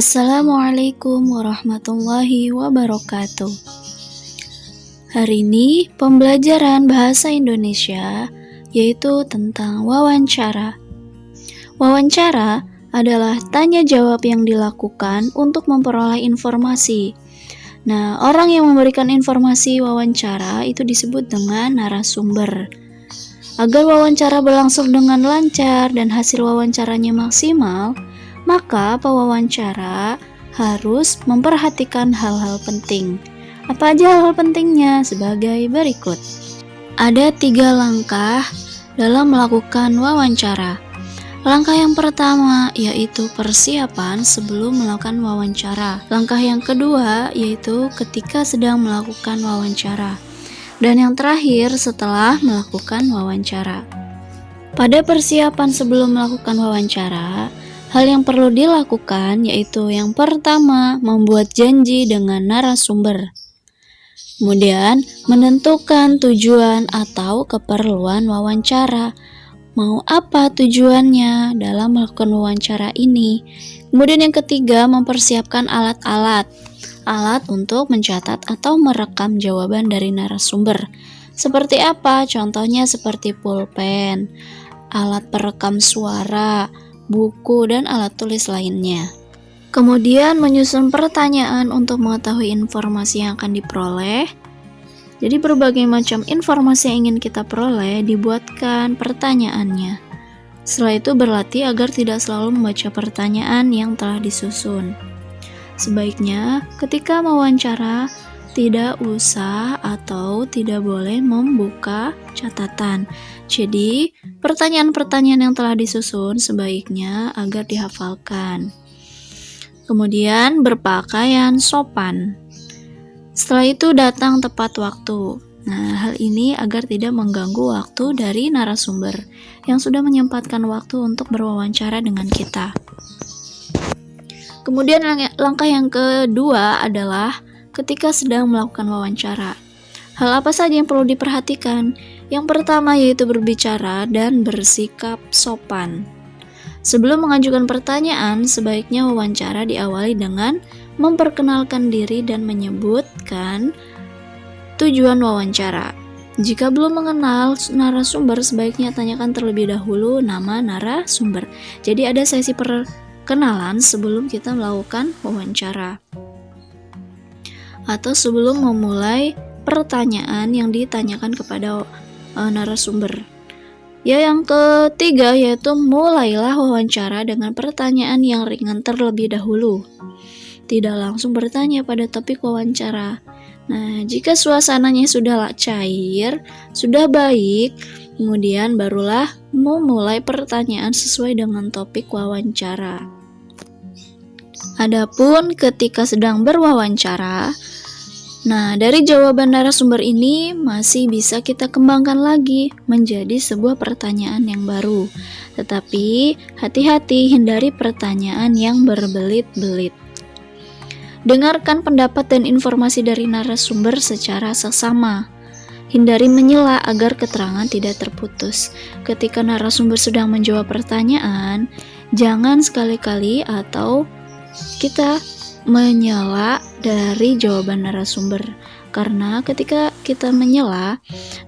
Assalamualaikum warahmatullahi wabarakatuh. Hari ini pembelajaran bahasa Indonesia yaitu tentang wawancara. Wawancara adalah tanya jawab yang dilakukan untuk memperoleh informasi. Nah, orang yang memberikan informasi wawancara itu disebut dengan narasumber. Agar wawancara berlangsung dengan lancar dan hasil wawancaranya maksimal, maka pewawancara harus memperhatikan hal-hal penting. Apa aja hal-hal pentingnya? Sebagai berikut. Ada 3 langkah dalam melakukan wawancara. Langkah yang pertama yaitu persiapan sebelum melakukan wawancara. Langkah yang kedua yaitu ketika sedang melakukan wawancara. Dan yang terakhir setelah melakukan wawancara. Pada persiapan sebelum melakukan wawancara, hal yang perlu dilakukan yaitu yang pertama, membuat janji dengan narasumber. Kemudian, menentukan tujuan atau keperluan wawancara. Mau apa tujuannya dalam melakukan wawancara ini? Kemudian yang ketiga, mempersiapkan alat-alat untuk mencatat atau merekam jawaban dari narasumber. Seperti apa? Contohnya seperti pulpen, alat perekam suara, buku, dan alat tulis lainnya. Kemudian menyusun pertanyaan untuk mengetahui informasi yang akan diperoleh. Jadi berbagai macam informasi yang ingin kita peroleh dibuatkan pertanyaannya. Setelah itu berlatih agar tidak selalu membaca pertanyaan yang telah disusun. Sebaiknya ketika mewawancara tidak usah atau tidak boleh membuka catatan. Jadi, pertanyaan-pertanyaan yang telah disusun sebaiknya agar dihafalkan. Kemudian, berpakaian sopan. Setelah itu datang tepat waktu. Nah, hal ini agar tidak mengganggu waktu dari narasumber yang sudah menyempatkan waktu untuk berwawancara dengan kita. Kemudian langkah yang kedua adalah ketika sedang melakukan wawancara. Hal apa saja yang perlu diperhatikan? Yang pertama yaitu berbicara dan bersikap sopan. Sebelum mengajukan pertanyaan, sebaiknya wawancara diawali dengan memperkenalkan diri dan menyebutkan tujuan wawancara. Jika belum mengenal narasumber, sebaiknya tanyakan terlebih dahulu nama narasumber. Jadi ada sesi perkenalan sebelum kita melakukan wawancara. Atau sebelum memulai pertanyaan yang ditanyakan kepada narasumber. Yang ketiga yaitu mulailah wawancara dengan pertanyaan yang ringan terlebih dahulu. Tidak langsung bertanya pada topik wawancara. Nah, jika suasananya sudah cair, sudah baik, kemudian barulah memulai pertanyaan sesuai dengan topik wawancara. Adapun ketika sedang berwawancara, nah, dari jawaban narasumber ini masih bisa kita kembangkan lagi menjadi sebuah pertanyaan yang baru. Tetapi hati-hati hindari pertanyaan yang berbelit-belit. Dengarkan pendapat dan informasi dari narasumber secara seksama. Hindari menyela agar keterangan tidak terputus. Ketika narasumber sedang menjawab pertanyaan, jangan sekali-kali atau kita menyela dari jawaban narasumber, karena ketika kita menyela,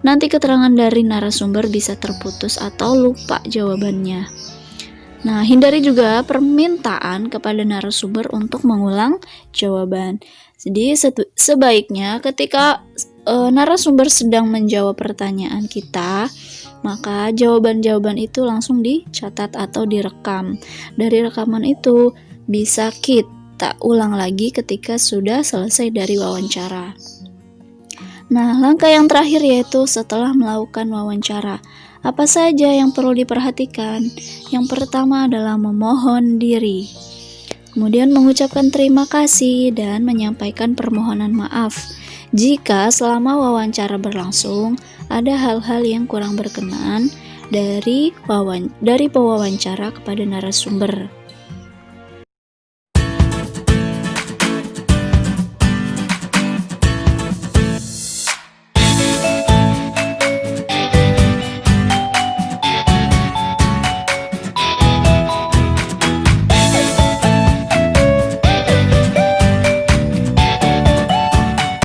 nanti keterangan dari narasumber bisa terputus atau lupa jawabannya. Nah, hindari juga permintaan kepada narasumber untuk mengulang jawaban. Jadi sebaiknya ketika narasumber sedang menjawab pertanyaan kita, maka jawaban-jawaban itu langsung dicatat atau direkam. Dari rekaman itu bisa kita ulang lagi ketika sudah selesai dari wawancara. Nah, langkah yang terakhir yaitu setelah melakukan wawancara. Apa saja yang perlu diperhatikan? Yang pertama adalah memohon diri. Kemudian mengucapkan terima kasih dan menyampaikan permohonan maaf jika selama wawancara berlangsung ada hal-hal yang kurang berkenan dari pewawancara kepada narasumber.